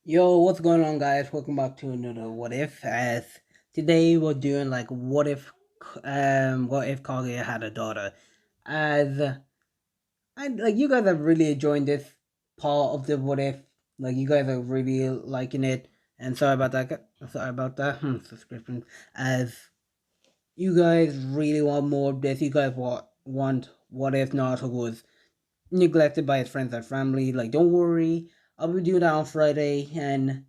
Yo, what's going on, guys? Welcome back to another What If. As today we're doing like what if Kaguya had a daughter? As I like, you guys are really enjoying this part of the What If. Like, you guys are really liking it. And sorry about that. Sorry about that. Subscription. As you guys really want more of this, you guys want What If Naruto was neglected by his friends and family. Like, don't worry, I'll be doing that on Friday, and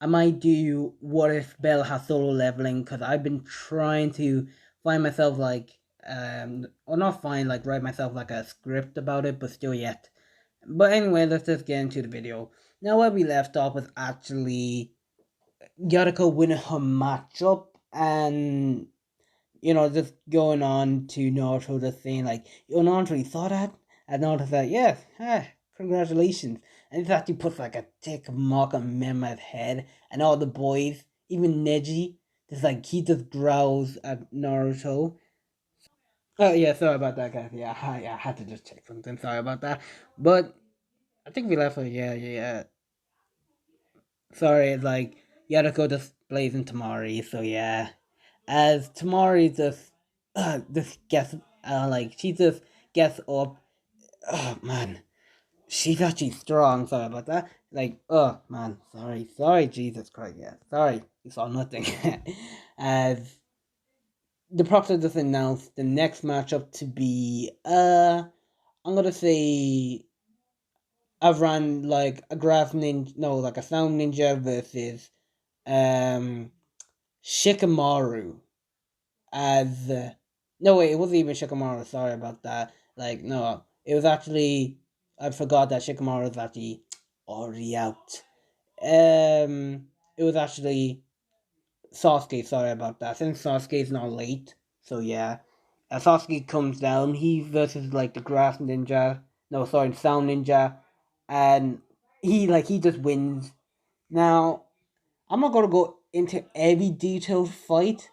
I might do what if Bell has solo leveling because I've been trying to find myself or not find like write myself like a script about it, but still yet. But anyway, let's just get into the video. Now where we left off was actually Yariko winning her matchup and just going on to Naruto just saying like, yo Naruto, you saw that? And Naruto said, yes, congratulations. And this actually puts like a thick mark on Mema's head and all the boys, even Neji, just like he just growls at Naruto. Oh yeah, sorry about that guys. Yeah, I had to just check something, sorry about that. But I think we left it, yeah. Sorry, like Yariko just plays in Tamari, so yeah. As Tamari just gets like she just gets up. Oh man, she's actually strong. Sorry about that. Like, oh man, sorry, Jesus Christ, yeah, sorry, you saw nothing. As the proctor just announced the next matchup to be I'm gonna say I've run like a grass ninja, no, like a sound ninja versus um Shikamaru as no wait, it wasn't even Shikamaru. Sorry about that. Like no, it was actually I forgot that Shikamaru was actually already out. It was actually Sasuke. Sorry about that. Since Sasuke's not late, so yeah. As Sasuke comes down, he versus like the Grass Ninja. No, sorry, Sound Ninja, and he just wins. Now I'm not gonna go into every detailed fight.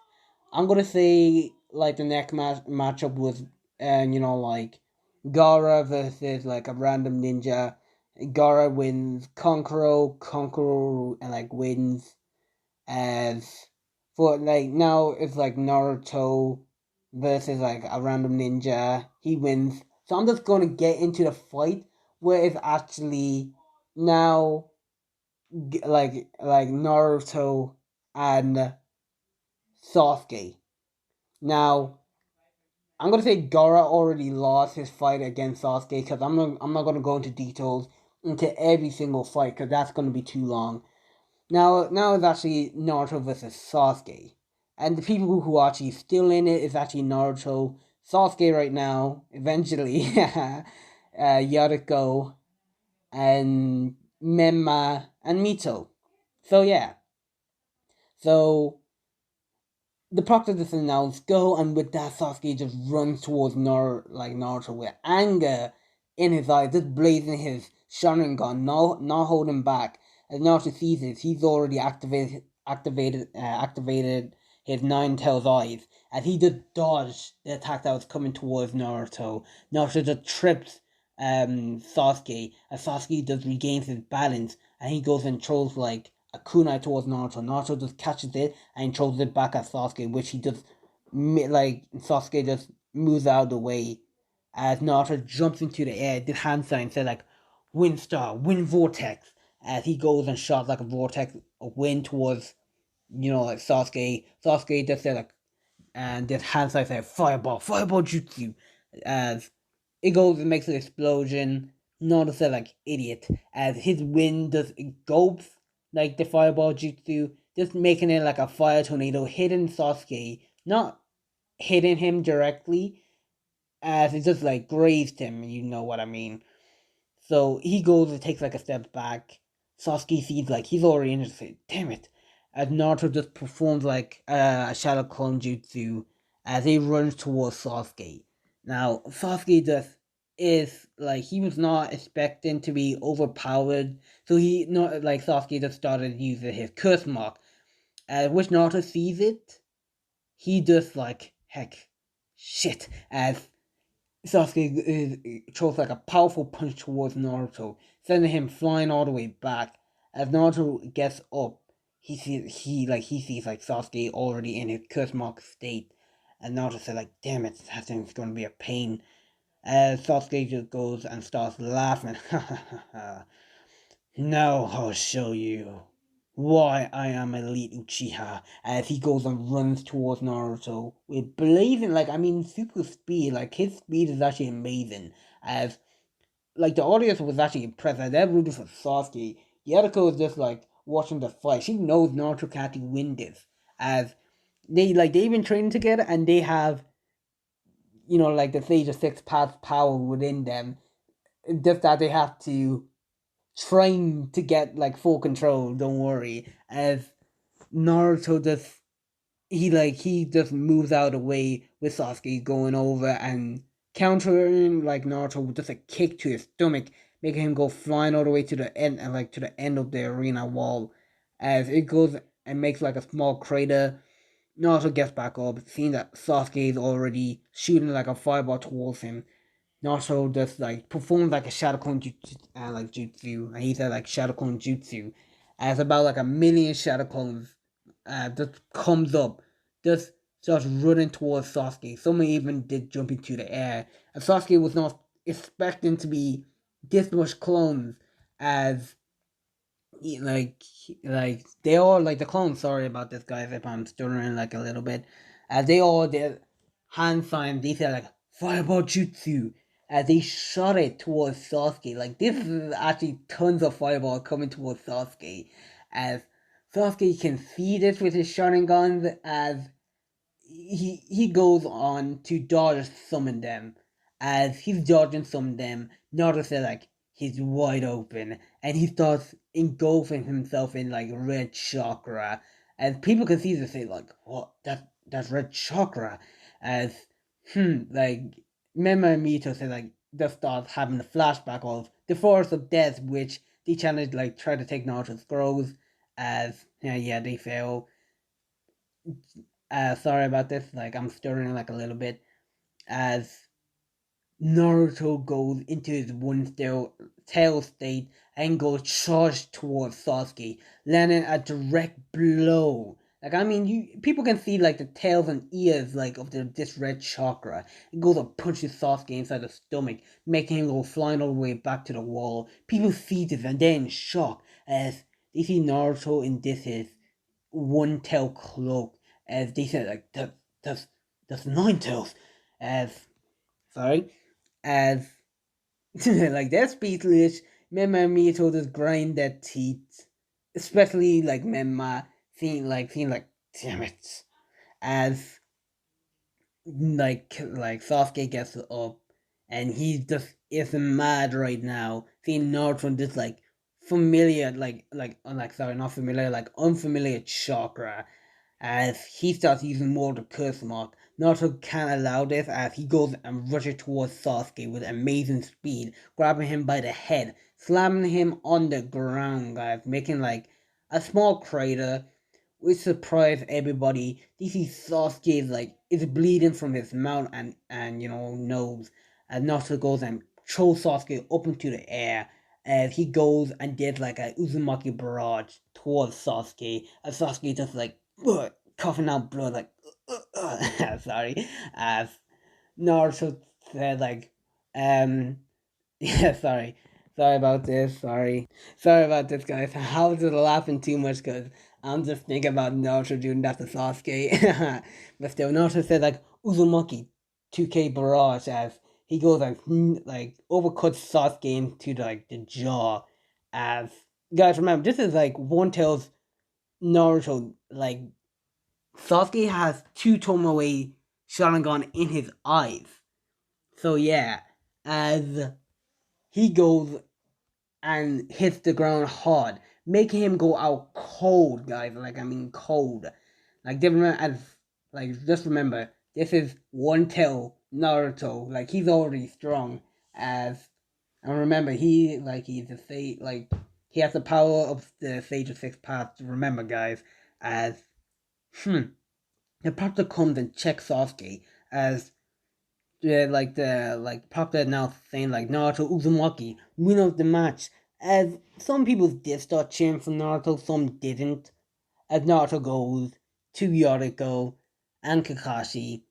I'm gonna say like the next matchup was, and like Gara versus like a random ninja. Gara wins. Konkuro and like wins. As for like now it's like Naruto versus like a random ninja. He wins. So I'm just gonna get into the fight where it's actually now like Naruto and Sasuke. Now I'm gonna say Gara already lost his fight against Sasuke because I'm not gonna go into details into every single fight because that's gonna be too long. Now it's actually Naruto versus Sasuke, and the people who are actually still in it is actually Naruto, Sasuke right now. Eventually, Yariko and Menma and Mito. So yeah, so the proctor just announced go, and with that, Sasuke just runs towards Naruto with anger in his eyes, just blazing his Sharingan, not holding back. As Naruto sees this, he's already activated his Nine Tails eyes, as he just dodged the attack that was coming towards Naruto. Naruto just trips Sasuke, as Sasuke just regains his balance, and he goes and throws like a kunai towards Naruto. Naruto just catches it and throws it back at Sasuke, which he just like Sasuke just moves out of the way as Naruto jumps into the air, did hand sign, said like wind star, wind vortex, as he goes and shot like a vortex of wind towards like Sasuke. Sasuke just said like and did hand sign said fireball jutsu as it goes and makes an explosion. Naruto said like idiot as his wind just engulfs like the fireball jutsu, just making it like a fire tornado hitting Sasuke, not hitting him directly, as it just like grazed him, you know what I mean. So he goes and takes like a step back. Sasuke sees like he's already in it. Damn it! As Naruto just performs like a shadow clone jutsu as he runs towards Sasuke. Now Sasuke just is like he was not expecting to be overpowered, so he not like Sasuke just started using his curse mark. Which Naruto sees it, he just like heck, shit as Sasuke throws like a powerful punch towards Naruto, sending him flying all the way back. As Naruto gets up, he sees like Sasuke already in his curse mark state, and Naruto says like, "Damn it, that thing's gonna be a pain." As Sasuke just goes and starts laughing. Now I'll show you why I am elite Uchiha. As he goes and runs towards Naruto with blazing, like, I mean, super speed. Like, his speed is actually amazing. As, like, the audience was actually impressed. As they're rooting for Sasuke. Yuriko is just, like, watching the fight. She knows Naruto can't win this. As they've been training together and they have, like, the Sage of Six Paths power within them. Just that they have to trying to get like full control. Don't worry, as Naruto just he just moves out of the way with Sasuke going over and countering like Naruto with just a kick to his stomach, making him go flying all the way to the end and like to the end of the arena wall. As it goes and makes like a small crater, Naruto gets back up, seeing that Sasuke is already shooting like a fireball towards him. Naruto just like performs like a Shadow Clone jutsu, like jutsu, and he said like Shadow Clone jutsu, as about like a million Shadow Clones just comes up, just starts running towards Sasuke. Someone even did jump into the air, and Sasuke was not expecting to be this much clones, as like they all like the clones. Sorry about this, guys, if I'm stuttering like a little bit. As they all did hand signs, they said like fireball jutsu. As they shot it towards Sasuke, like this is actually tons of fireball coming towards Sasuke. As Sasuke can see this with his guns, as he goes on to dodge summon them. As he's dodging some of them, Naruto says like he's wide open, and he starts engulfing himself in like red chakra. As people can see this, say like, "What? That's red chakra." As like Mema and Mito say like they start having a flashback of the forest of death, which they challenge like try to take Naruto's scrolls. As yeah, they fail. Sorry about this. Like I'm stuttering like a little bit. As Naruto goes into his one tail state and goes charged towards Sasuke, landing a direct blow. Like I mean, you people can see like the tails and ears like of this red chakra. It goes and punches Sasuke inside the stomach, making him go flying all the way back to the wall. People see this and they're in shock as they see Naruto in this his one tail cloak, as they said like that's nine tails. As sorry, as like they're speechless. Memma and Mito just grind their teeth, especially like Memma seeing like damn it, as like Sasuke gets up and he just is mad right now, seeing Naruto just like familiar like sorry, not familiar, like unfamiliar chakra, as he starts using more of the curse mark. Naruto can't allow this, as he goes and rushes towards Sasuke with amazing speed, grabbing him by the head, slamming him on the ground, guys, making like a small crater, which surprised everybody. This is Sasuke is bleeding from his mouth and nose, and Naruto goes and throws Sasuke up into the air, as he goes and did like a Uzumaki barrage towards Sasuke, and Sasuke just like coughing out blood like sorry, as Naruto said like um yeah, sorry about this, sorry about this, guys. I was just laughing too much because I'm just thinking about Naruto doing that to Sasuke. But still, Naruto said like Uzumaki 2K barrage, as he goes like overcuts Sasuke into like the jaw. As guys, remember, this is like One Tail's Naruto. Like Sasuke has two Tomoe Sharingan in his eyes. So yeah, as he goes and hits the ground hard, making him go out cold, guys. Like I mean cold. Like different as like just remember, this is One Tail Naruto. Like he's already strong, as and remember he's the sage, like he has the power of the Sage of Six Paths. Remember, guys, as the Proctor comes and checks Sasuke, as the Proctor now saying like Naruto Uzumaki, winner of the match, As some people did start cheering for Naruto, some didn't. As Naruto goes to Yoriko and Kakashi,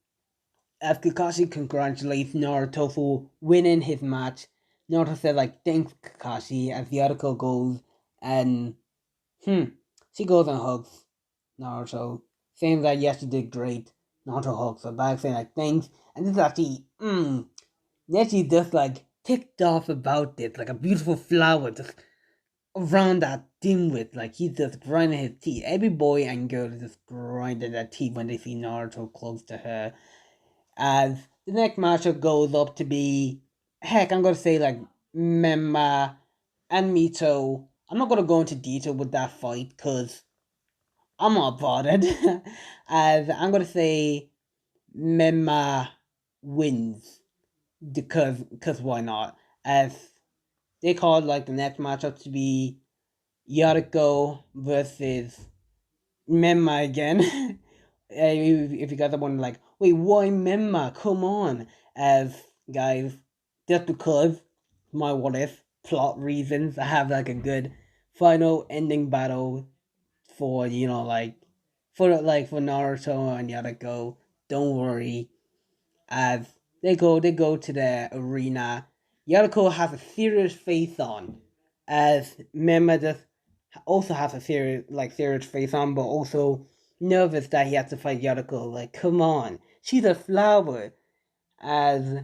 as Kakashi congratulates Naruto for winning his match, Naruto said like thanks Kakashi as Yoriko goes and she goes and hugs Naruto, saying that yes you did great. Naruto hugs her back saying like thanks, and this is actually Neji just like ticked off about this like a beautiful flower just around that dimwit, like he's just grinding his teeth. Every boy and girl is just grinding their teeth when they see Naruto close to her. As the next matchup goes up to be, heck, I'm gonna say like Memma and Mito. I'm not gonna go into detail with that fight because I'm not bothered. As I'm gonna say Memma wins because why not? As they called like the next matchup to be Yariko versus Memma again. If you guys are wondering, like, wait, why Memma? Come on, as guys, just because my what if plot reasons, I have like a good final ending battle for for Naruto and Yariko. Don't worry, as they go to the arena. Yariko has a serious face on, as Memma just also has a serious face on, but also nervous that he has to fight Yariko. Like, come on, she's a flower. As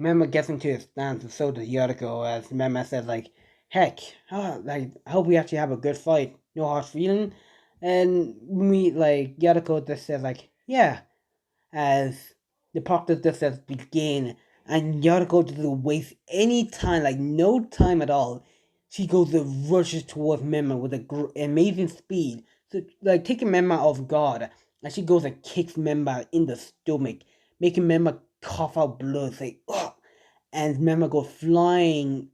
Memma gets into his stance, and so does Yariko. As Memma says, like, heck, like I hope we actually have a good fight. No hard feeling. And me like Yariko just says like, yeah, as the practice just says begin, and Yariko doesn't waste any time, like no time at all. She goes and rushes towards Memma with amazing speed, so like taking Memma off guard, and she goes and kicks Memma in the stomach, making Memma cough out blood, say ugh, and Memma goes flying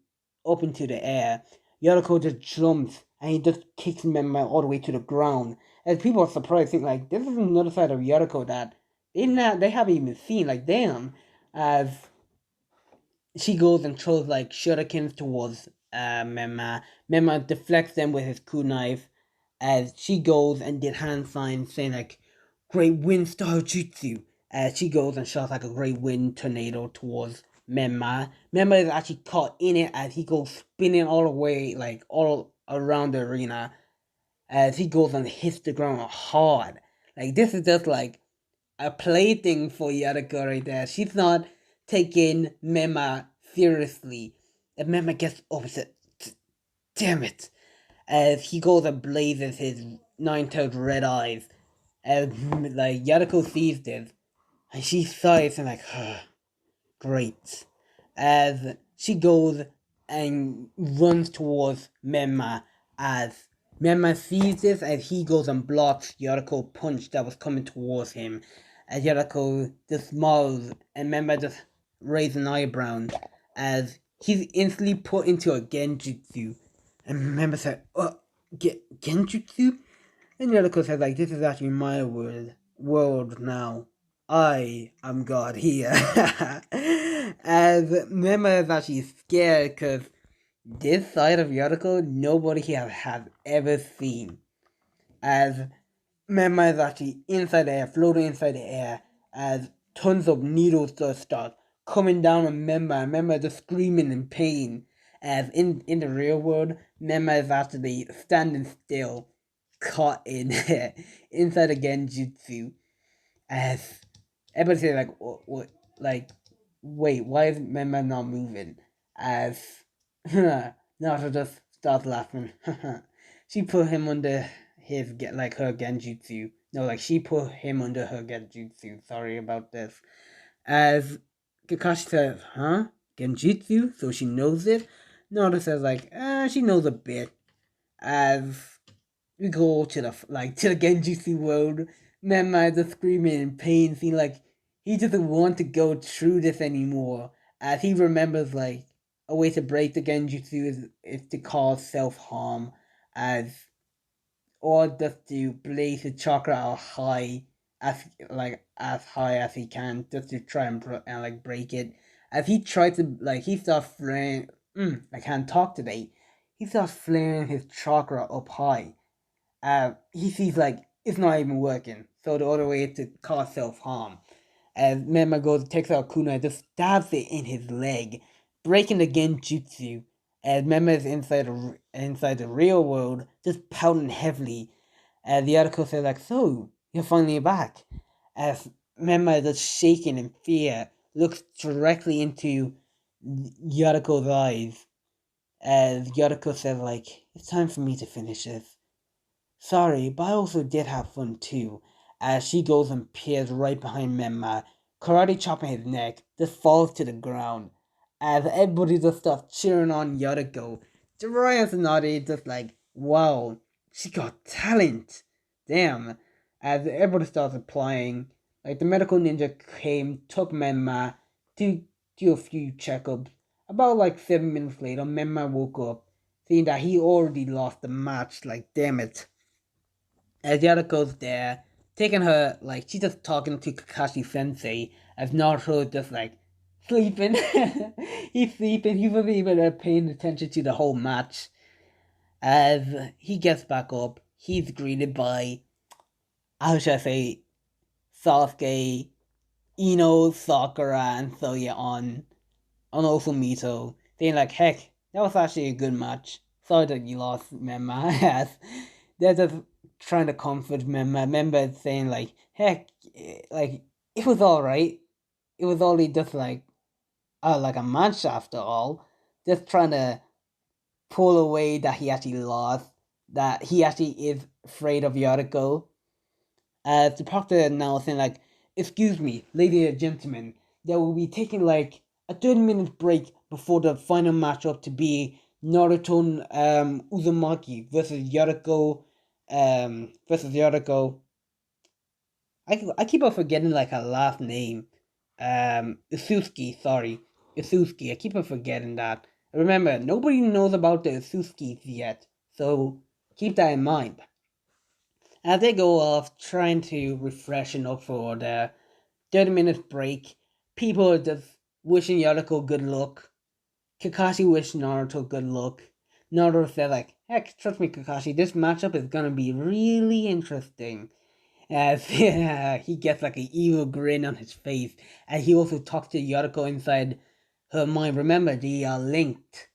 up into the air. Yariko just jumps and he just kicks Memma all the way to the ground. As people are surprised, think like this is another side of Yariko that they haven't even seen. Like damn, as she goes and throws like shurikens towards Memma. Memma deflects them with his kunai as she goes and did hand signs saying like great wind style jutsu. As she goes and shots like a great wind tornado towards Memma. Memma is actually caught in it as he goes spinning all the way like all around the arena as he goes and hits the ground hard. Like this is just like a plaything for Yariko right there. She's not taking Mema seriously. And Mema gets upset. Damn it. As he goes and blazes his nine-tailed red eyes. And like Yariko sees this. And she sighs and like, great. As she goes and runs towards Memma as Memma sees this as he goes and blocks Yariko's punch that was coming towards him. As Yariko just smiles and Memma just raises an eyebrow as he's instantly put into a genjutsu. And Memma said, genjutsu? And Yariko says like, this is actually my world now. I am God here. As Mema is actually scared because this side of Yariko nobody here has ever seen. As Mema is actually inside the air, floating inside the air, as tons of needles just start coming down on Mema. Mema is just screaming in pain. As in the real world, Mema is actually standing still, caught in inside a genjutsu. As everybody say like what like wait, why is Mema not moving? As Naruto just starts laughing. She put him under his get like her genjutsu. No, like she put him under her genjutsu. Sorry about this. As Kakashi says, huh? Genjutsu? So she knows it? Naruto says like, she knows a bit. As we go to the Genjutsu world. Memma just screaming in pain, seeing like he doesn't want to go through this anymore. As he remembers like a way to break the Genjutsu is to cause self harm, as or just to blaze his chakra out high as high as he can just to try and break it. As he tried to he starts I can't talk today. he starts flaring his chakra up high. He sees like it's not even working, so the other way is to cause self harm. As Mema goes, takes out Kuna, just stabs it in his leg, breaking the genjutsu. As Mema is inside the real world, just pouting heavily. As the article says, like, so you're finally back. As Mema is just shaking in fear, looks directly into Yariko's eyes. As Yariko says, like, it's time for me to finish this. Sorry, but I also did have fun too. As she goes and peers right behind Memma, karate chopping his neck, just falls to the ground. As everybody just starts cheering on Yoriko, Jiraiya Tsunade just like, wow, she got talent. Damn. As everybody starts applying, like the medical ninja came, took Memma to do a few checkups. About like 7 minutes later, Memma woke up, seeing that he already lost the match. Like, damn it. As Yariko's there, taking her, like, she's just talking to Kakashi Sensei, as Naruto just, like, sleeping. He's sleeping, he wasn't even paying attention to the whole match. As he gets back up, he's greeted by, how should I say, Sasuke, Ino, Sakura, and Soya on also Mito, saying, like, heck, that was actually a good match. Sorry that you lost, Memma. As they're just trying to comfort Memma. Memma saying, like, heck, like, it was alright. It was only just like a match after all. Just trying to pull away that he actually lost. That he actually is afraid of Yoriko. The proctor announced saying, like, excuse me, ladies and gentlemen, they will be taking like a 30-minute break before the final matchup to be Naruto Uzumaki versus Yoriko versus Yoriko. I keep on forgetting like her last name. Isusuki, sorry. Isusuki. I keep on forgetting that. Remember, nobody knows about the Isuskis yet, so keep that in mind. As they go off trying to refreshen up for their 30-minute break, people are just wishing Yoriko good luck. Kakashi wished Naruto good luck. Naruto said like, heck, trust me Kakashi, this matchup is gonna be really interesting. As he gets like an evil grin on his face, and he also talks to Yoriko inside her mind. Remember, they are linked.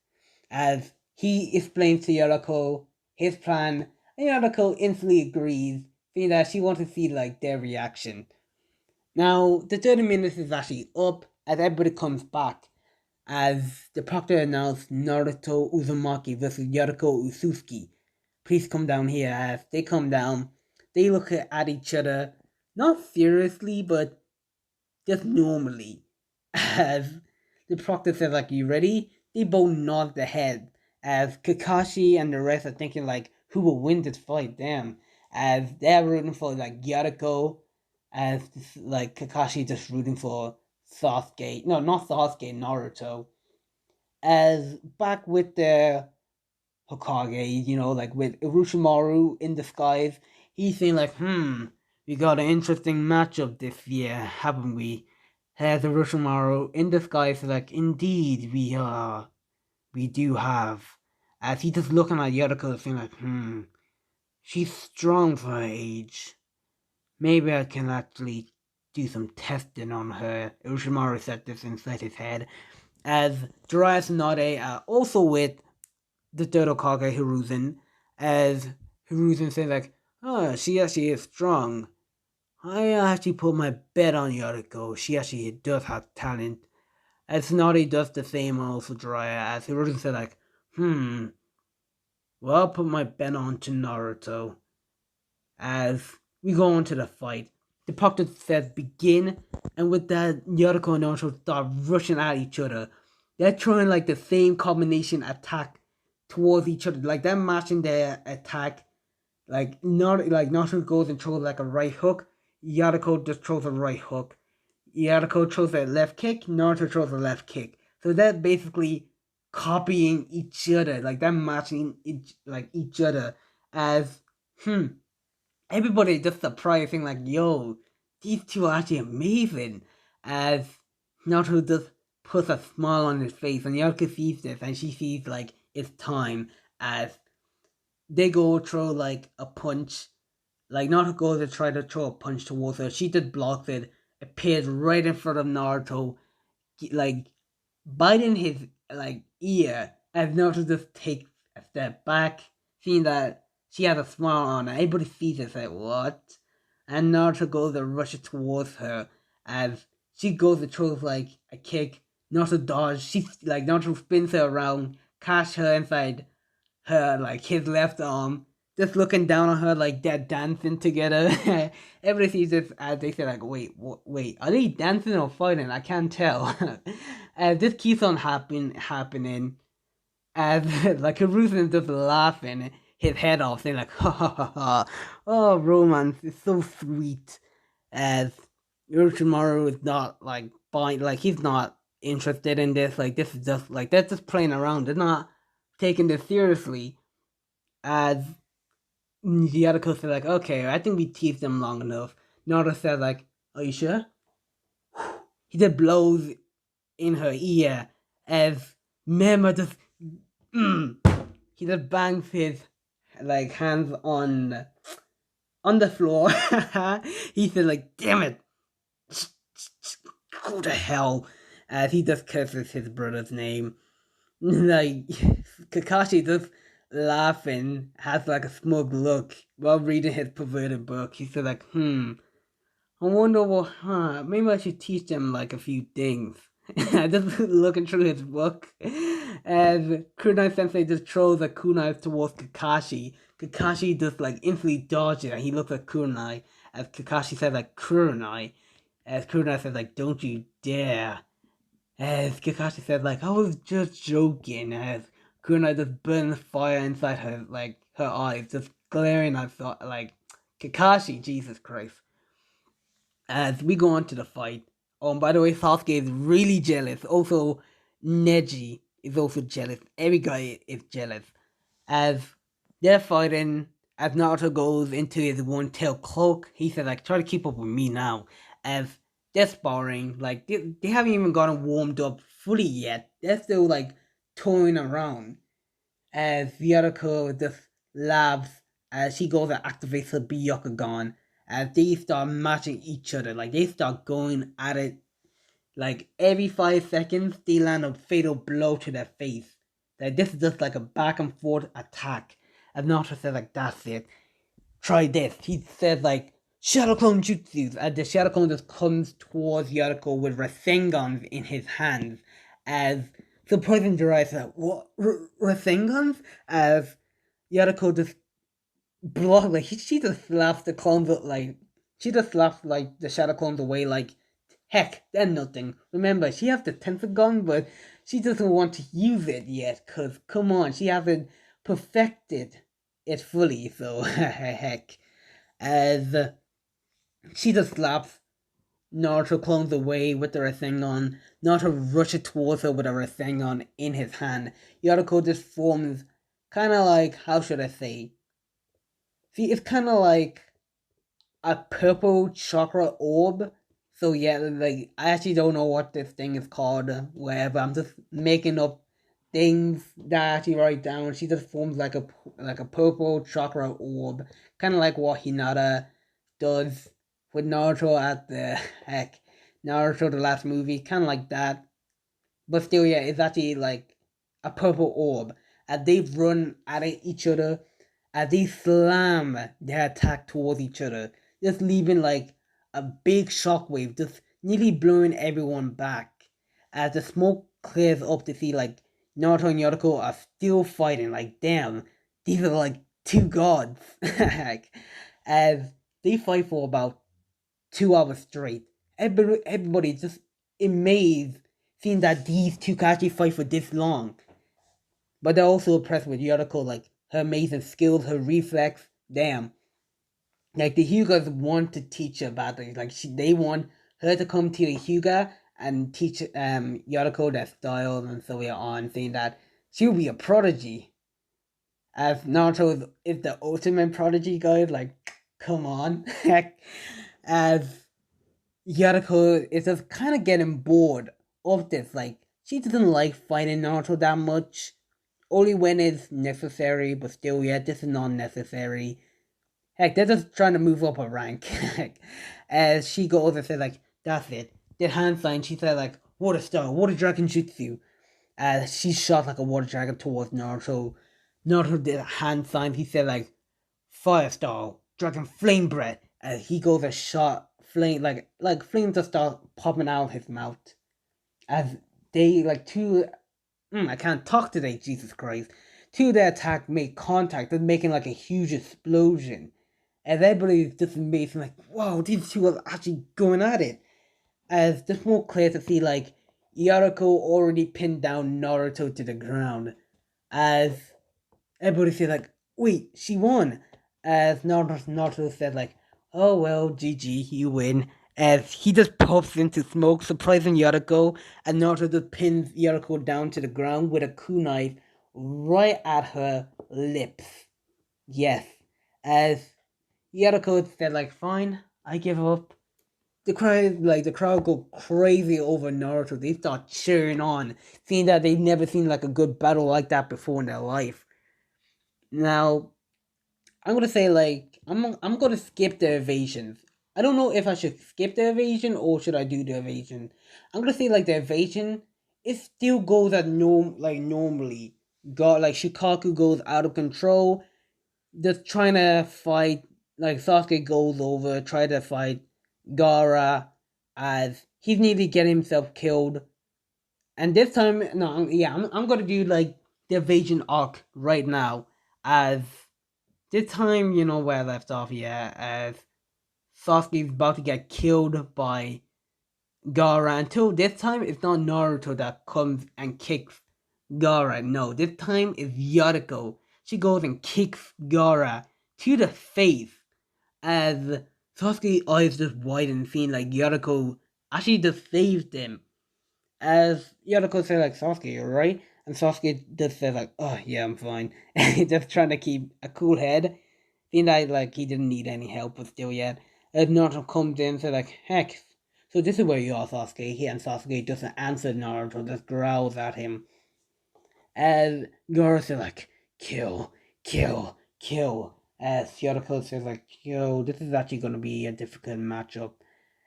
As he explains to Yoriko his plan, and Yoriko instantly agrees, saying that she wants to see like their reaction. Now, the 30 minutes is actually up as everybody comes back, as the proctor announced Naruto Uzumaki versus Yoriko Ususuki. Please come down here. As they come down, they look at each other, not seriously, but just normally. As the proctor says, like, you ready? They both nod their head, as Kakashi and the rest are thinking, like, who will win this fight, damn. As they're rooting for, like, Yariko, as, like, Kakashi just rooting for Sasuke. No, not Sasuke, Naruto. As back with the Hokage, like with Orochimaru in disguise, he's saying like, we got an interesting matchup this year, haven't we? Has Orochimaru in disguise like, indeed, we do have. As he's just looking at Yoriko saying like, she's strong for her age. Maybe I can actually do some testing on her. Orochimaru said this inside his head. As Jiraiya Tsunade, also with the third Hokage, Hiruzen, as Hiruzen says like, she actually is strong. I actually put my bet on Yoriko. She actually does have talent. As Tsunade does the same also Jiraiya, as Hiruzen said like, well, I'll put my bet on to Naruto. As we go on to the fight, the proctor says begin, and with that, Yoriko and Naruto start rushing at each other. They're throwing like the same combination attack towards each other, like they're matching their attack. Like not like Naruto goes and throws like a right hook, Yoriko just throws a right hook. Yoriko throws a left kick, Naruto throws a left kick. So they're basically copying each other, like they're matching each other as everybody just surprising like, yo, these two are actually amazing. As Naruto just puts a smile on his face, and Yoriko sees this, and she sees like it's time. as they go throw like a punch, like Naruto goes to try to throw a punch towards her. She just blocks it, appears right in front of Naruto, like biting his like ear as Naruto just takes a step back, seeing that she has a smile on her. Everybody sees it, like what? And Naruto goes and rushes towards her as she goes to throw like a kick. Naruto dodges. She like Naruto spins her around, catch her inside her like his left arm, just looking down on her like they're dancing together. Everybody sees this as they say like, wait, are they dancing or fighting? I can't tell. This keeps on happening as like Hiruzen just laughing his head off, saying like, ha ha ha ha, oh romance is so sweet. As Orochimaru is not like buying, like he's not interested in this. Like this is just like they're just playing around. They're not taking this seriously. As the other coach said like, okay, I think we teased them long enough. Naruto said like, are you sure? He just blows in her ear as Mema just mm, he just bangs his like hands on the floor. He said like, damn it, go to hell, as he just curses his brother's name. Like Kakashi just laughing, has like a smug look while reading his perverted book. He said like, I wonder what, maybe I should teach them like a few things. Just looking through his book, as Kunai Sensei just throws a kunai towards Kakashi. Kakashi just like instantly dodges it, and he looks at Kunai as Kakashi says like Kunai, as Kunai says like, don't you dare. As Kakashi said like, I was just joking. As Kunai just burns fire inside her like her eyes, just glaring at like Kakashi. Jesus Christ. As we go on to the fight. By the way, Sasuke is really jealous. Also, Neji is also jealous. Every guy is jealous. As they're fighting, as Naruto goes into his one-tail cloak, he says, like, try to keep up with me now. As they're sparring, like, they haven't even gotten warmed up fully yet. They're still, like, toying around. As Yuriko just laughs as she goes and activates her Byakugan, as they start matching each other, like they start going at it, like every 5 seconds they land a fatal blow to their face. Like this is just like a back and forth attack. As Naruto says like, that's it, try this. He says like, Shadow Clone Jutsu, as the Shadow Clone just comes towards Yuriko with Rasengans in his hands, as surprising Jiraiya said, what, Rasengans? As Yuriko just block, like, she just slaps the clones, like, she just slaps, like, the Shadow Clones away, like, heck, they're nothing. Remember, she has the Tentagon, but she doesn't want to use it yet, cause, come on, she hasn't perfected it fully, so, heck. As she just slaps Naruto clones away with the Rasengan. Naruto rushes towards her with a Rasengan in his hand. Yuriko just forms kind of like, how should I say? See, it's kind of like a purple chakra orb. So yeah, like I actually don't know what this thing is called. Wherever I'm just making up things that I actually write down. She just forms like a purple chakra orb, kind of like what Hinata does with Naruto at the heck Naruto the last movie, kind of like that. But still, yeah, it's actually like a purple orb. As they run at each other, as they slam their attack towards each other, just leaving like a big shockwave, just nearly blowing everyone back. As the smoke clears up to see like Naruto and Yuriko are still fighting, like damn, these are like two gods. As they fight for about 2 hours straight. Everybody just amazed seeing that these two can actually fight for this long. But they're also impressed with Yuriko, like her amazing skills, her reflex. Damn. Like the Hyugas want to teach her about things. Like they want her to come to the Hyuga and teach Yuriko their style and so on, saying that she'll be a prodigy. As Naruto is the ultimate prodigy, guys. Like, come on. As Yuriko is just kind of getting bored of this. Like, she doesn't like fighting Naruto that much. only when it's necessary, but still, yeah, this is not necessary. Heck, they're just trying to move up a rank. As she goes and says, like, that's it. Did hand sign, she said, like, water star, water dragon jutsu. As she shot like a water dragon towards Naruto. Naruto did a hand sign, he said, like, fire star, dragon flame breath. As he goes and shot flame, like flames just start popping out of his mouth. As they, like, two, I can't talk today, Jesus Christ. Two of the attack make contact, they're making like a huge explosion. And everybody's just amazed, like, wow, these two are actually going at it. As it's more clear to see, like, Yariko already pinned down Naruto to the ground. As everybody said, like, wait, she won. As Naruto said, like, oh well, GG, you win. As he just pops into smoke, surprising Yariko, and Naruto just pins Yariko down to the ground with a kunai right at her lips. Yes. As Yariko said, like, fine, I give up. The crowd go crazy over Naruto. They start cheering on, seeing that they've never seen like a good battle like that before in their life. Now, I'm gonna say, like, I'm gonna skip the evasions. I don't know if I should skip the evasion or should I do the evasion. I'm gonna say, like, the evasion, it still goes at normally. Got like Shikaku goes out of control, just trying to fight. Like, Sasuke goes over, try to fight Gara, as he's nearly getting himself killed. And this time, no, I'm gonna do like the evasion arc right now. As this time, you know where I left off, yeah, as Sasuke's about to get killed by Gara. Until this time, it's not Naruto that comes and kicks Gara. No, this time it's Yariko. She goes and kicks Gara to the face as Sasuke's eyes just widen, seeing like Yariko actually just saved them. As Yariko said, like, Sasuke, you alright? And Sasuke just said, like, oh yeah, I'm fine. Just trying to keep a cool head. Seeing that, like, he didn't need any help, but still yet. As Naruto comes in and said, like, heck, so this is where you are, Sasuke. And Sasuke doesn't answer Naruto, just growls at him. As Gara said, like, kill, kill, kill. As Yariko says, like, yo, this is actually gonna be a difficult matchup.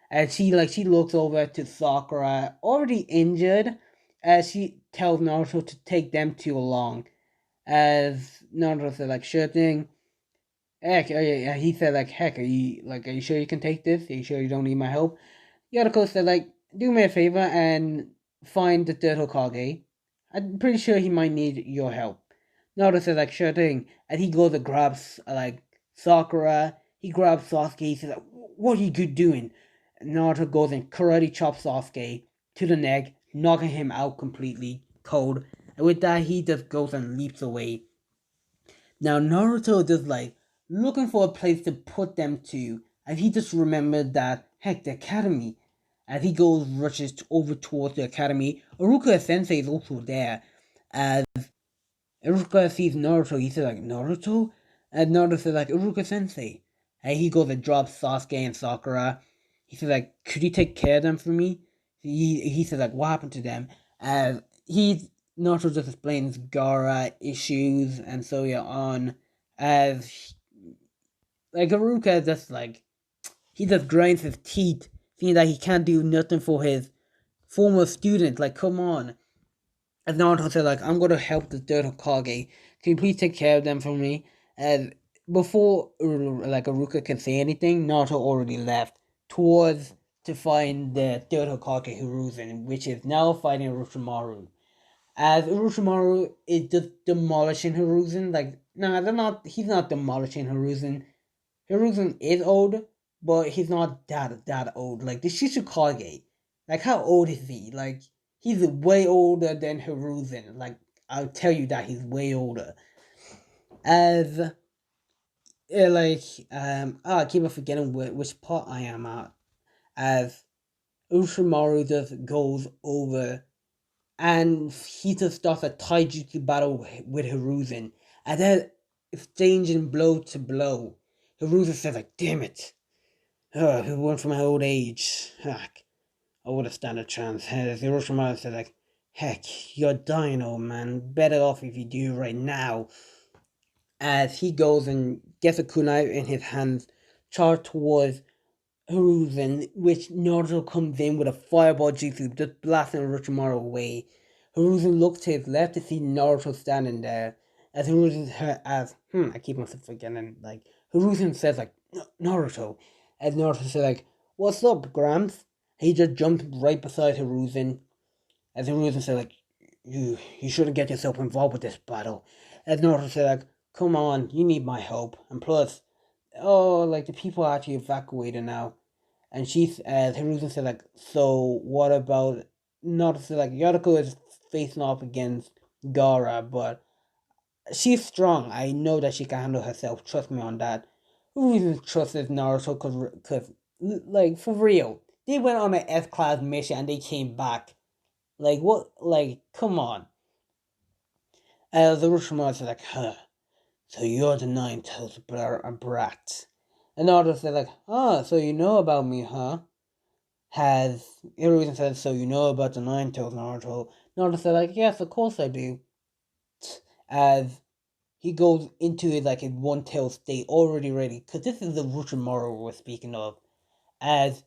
As she looks over to Sakura, already injured, as she tells Naruto to take them too long. As Naruto said, like, sure thing. Heck, he said, like, heck, are you sure you can take this? Are you sure you don't need my help? Yariko said, like, do me a favor and find the third Hokage. I'm pretty sure he might need your help. Naruto said, like, sure thing. And he goes and grabs, like, Sakura. He grabs Sasuke. He says, like, what are you good doing? Naruto goes and karate chops Sasuke to the neck, knocking him out completely cold. And with that, he just goes and leaps away. Now, Naruto just like looking for a place to put them to, and he just remembered that, heck, the academy. As he goes, rushes over towards the academy, Aruka Sensei is also there. As Iruka sees Naruto, he says, like, Naruto? And Naruto says, like, Iruka Sensei. And he goes and drops Sasuke and Sakura. He says, like, could you take care of them for me? He says, like, what happened to them? As Naruto just explains Gara issues and so yeah on. As, like, Iruka just, like, he just grinds his teeth, seeing that he can't do nothing for his former student. Like, come on. As Naruto said, like, I'm gonna help the third Hokage. Can you please take care of them for me? And before, like, Aruka can say anything, Naruto already left towards to find the third Hokage Hiruzen, which is now fighting Orochimaru. As Orochimaru is just demolishing Hiruzen, like, nah, he's not demolishing Hiruzen. Hiruzen is old, but he's not that old. Like, the Shishikage, like, how old is he? Like, he's way older than Hiruzen. Like, I'll tell you that he's way older. As I keep on forgetting which part I am at. As Ushimaru just goes over and he just starts a taijutsu battle with Hiruzen, and then exchanging blow to blow. Hiruzen says, like, damn it. Who went from my old age? Heck, I would have stand a chance. Hiroshima said, like, Heck, you're dying, old man. Better off if you do right now. As he goes and gets a kunai in his hands, charge towards Hiruzen, which Naruto comes in with a fireball jutsu, just blasting Orochimaru away. Hiruzen looks to his left to see Naruto standing there. As I keep myself forgetting, like, Hiruzen says, like, Naruto. As Naruto says, like, what's up, Gramps? He just jumped right beside Hiruzen. As Hiruzen said, like, you shouldn't get yourself involved with this battle. As Naruto said, like, come on, you need my help. And plus, oh, like, the people are actually evacuated now. And Hiruzen said, like, so what about, not to say, like, Yotoko is facing off against Gara, but she's strong. I know that she can handle herself. Trust me on that. Hiruzen trusts Naruto because, like, for real, they went on an S-class mission and they came back. Like, what, like, come on. The Orochimaru said, like, huh, so you're the Nine-Tails brat. And Naruto said, like, oh, so you know about me, huh? Has Hiruzen said, so you know about the Nine-Tails, Naruto? Naruto said, like, yes, of course I do. As he goes into it like in one-tail state, already ready, because this is the Orochimaru we're speaking of. As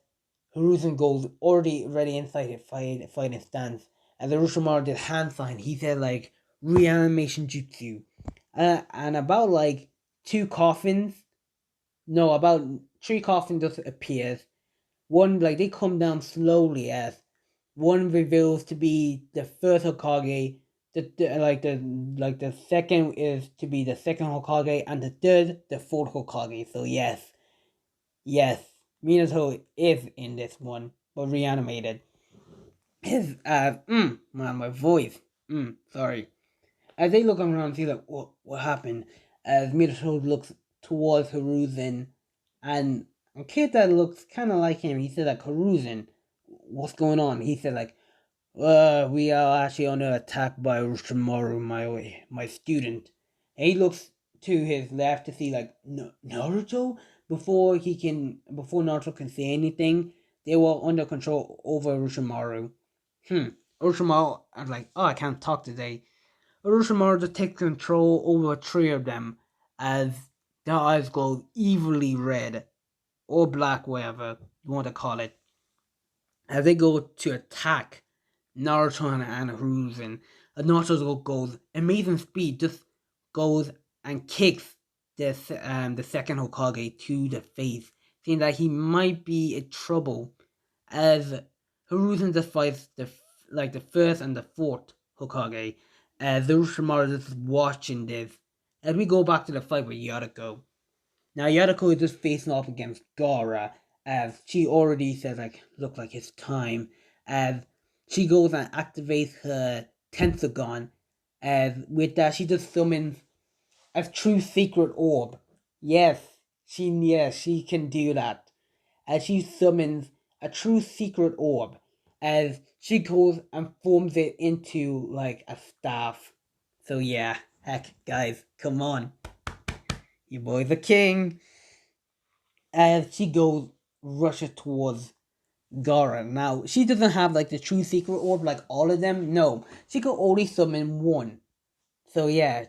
Hiruzen goes already ready inside his fighting stance. As Orochimaru did hand sign, he said, like, reanimation jutsu. And about, like, two coffins, no, about three coffins just appears. One, like, they come down slowly as one reveals to be the first Hokage, the second is to be the second Hokage, and the third the fourth Hokage. So yes, Minato is in this one, but reanimated. His man, my voice, sorry. As they look around and see, like, what happened, as Minato looks towards Hiruzen, and a kid that looks kind of like him, he said, like, Hiruzen, what's going on? He said, like, we are actually under attack by Orochimaru, my student. And he looks to his left to see, like, Naruto. Before Naruto can say anything, they were under control over Orochimaru. Orochimaru, I'm like, oh, I can't talk today. Orochimaru just takes control over three of them, as their eyes glow evilly red or black, whatever you want to call it, as they go to attack Naruto and Hiruzen. Naruto goes amazing speed, just goes and kicks the second Hokage to the face, saying that he might be in trouble. As Hiruzen just fights the first and the fourth Hokage, as Orochimaru is watching this. As we go back to the fight with Yatoko. Now Yatoko is just facing off against Gara, as she already says, like, look, like it's time, as she goes and activates her Tensagon, as with that she just summons a true secret orb. Yes, she can do that. As she summons a true secret orb, as she goes and forms it into like a staff. So yeah, heck guys, come on. Your boy's a king. As she goes rushes towards Gara. Now she doesn't have like the true secret orb like all of them. No, she could only summon one. So yeah,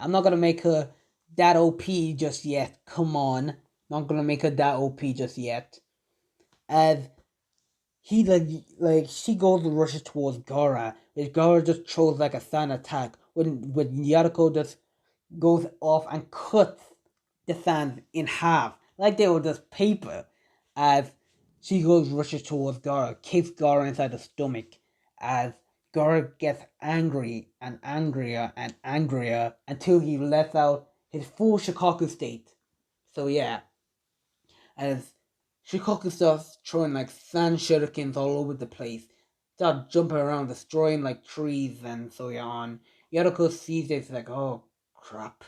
I'm not gonna make her that OP just yet. Come on, not gonna make her that OP just yet. As he she goes and rushes towards Gara. If Gara just throws like a sand attack, when Yatoko just goes off and cuts the sand in half, like they were just paper, as she goes rushes towards Gara, kicks Gara inside the stomach, as Gara gets angry and angrier and angrier until he lets out his full Shikaku state. So yeah, as Shikoku starts throwing like sand shurikens all over the place, start jumping around, destroying like trees and so on. Yadoko sees it, it's like, oh crap.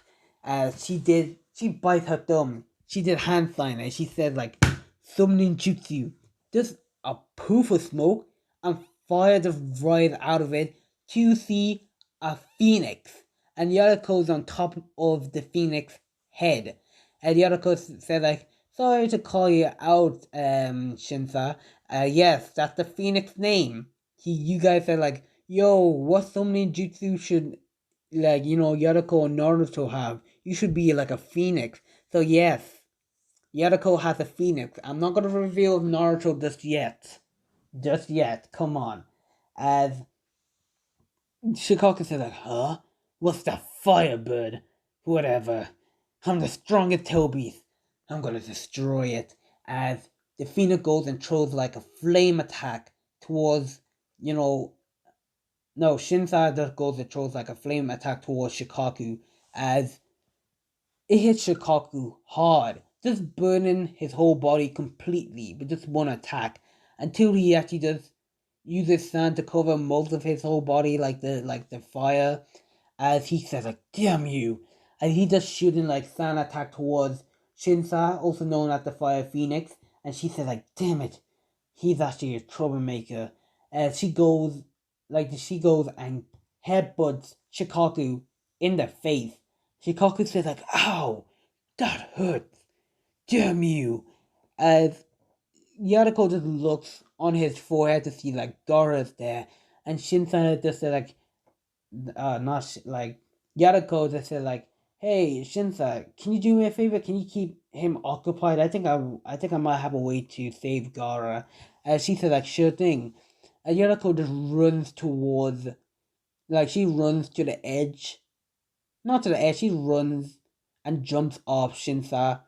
She bites her thumb. She did hand sign and she said like, summoning jutsu. Just a poof of smoke and fire just rise out of it to see a phoenix. And Yadoko's on top of the phoenix head. And Yadoko said like, sorry to call you out, Shinsa. Yes, that's the Phoenix name. You guys are like, yo, what some ninjutsu should, like, Yadako and Naruto have? You should be like a phoenix. So yes, Yadako has a phoenix. I'm not gonna reveal Naruto just yet. Just yet. Come on. As Shikaku says like, huh? What's that firebird? Whatever. I'm the strongest tail beast. I'm gonna destroy it. As the phoenix goes and throws like a flame attack towards, you know, no, Shinsai just goes and throws like a flame attack towards Shikaku as it hits Shikaku hard, just burning his whole body completely with just one attack until he actually just uses sand to cover most of his whole body like the fire as he says like damn you, and he just shooting like sand attack towards Shinsa, also known as the Fire Phoenix, and she says like damn it, he's actually a troublemaker. She goes and headbutts Shikaku in the face. Shikaku says like, "Ow, that hurts. Damn you!" As Yariko just looks on his forehead to see like Gaara's there, and Shinsa just said like, not like Yariko just said like, "Hey Shinsa, can you do me a favor? Can you keep him occupied? I think I might have a way to save Gaara." She said like, "Sure thing." And Yariko just runs towards, like she runs to the edge, not to the edge. She runs and jumps off Shinsa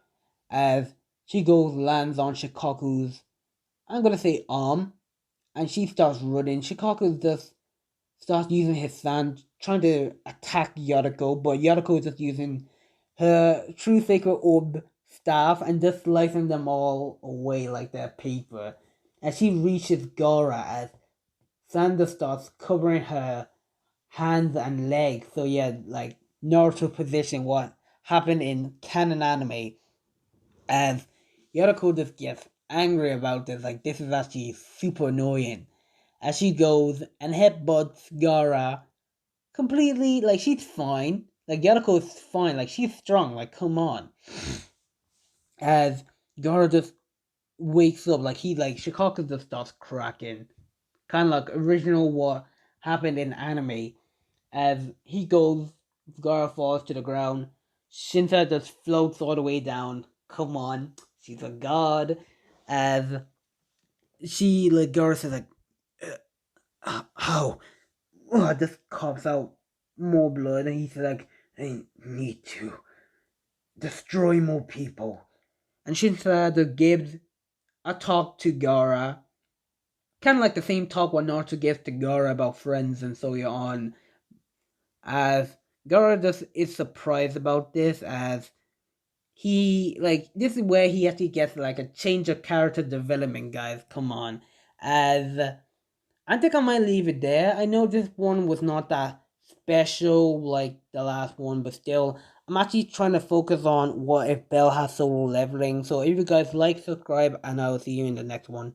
as she goes lands on Shikaku's, I'm gonna say arm, and she starts running. Shikaku just starts using his sand, trying to attack Yadako, but Yadako is just using her True Sacred Orb staff and just slicing them all away like they're paper. As she reaches Gaara, as sand starts covering her hands and legs. So yeah, like Naruto position what happened in canon anime, as Yoriko just gets angry about this. Like this is actually super annoying. As she goes and headbutts Gara completely, like she's fine. Like Yoriko is fine. Like she's strong. Like come on. As Gara just wakes up, like Shikaku just starts cracking, kind of like original what happened in anime. As he goes, Gara falls to the ground. Shinta just floats all the way down. Come on, she's a god. As she, like, Gara says, like, how? Oh, just coughs out more blood. And he says, like, I need to destroy more people. And Shinta just gives a talk to Gara. Kind of like the same talk what Naruto gives to Gara about friends and so on. As Gara just is surprised about this, as he, like, this is where he actually gets like a change of character development, guys. Come on. As I think I might leave it there. I know this one was not that special like the last one, but still, I'm actually trying to focus on what if Bell has solo leveling. So if you guys like, subscribe, and I will see you in the next one.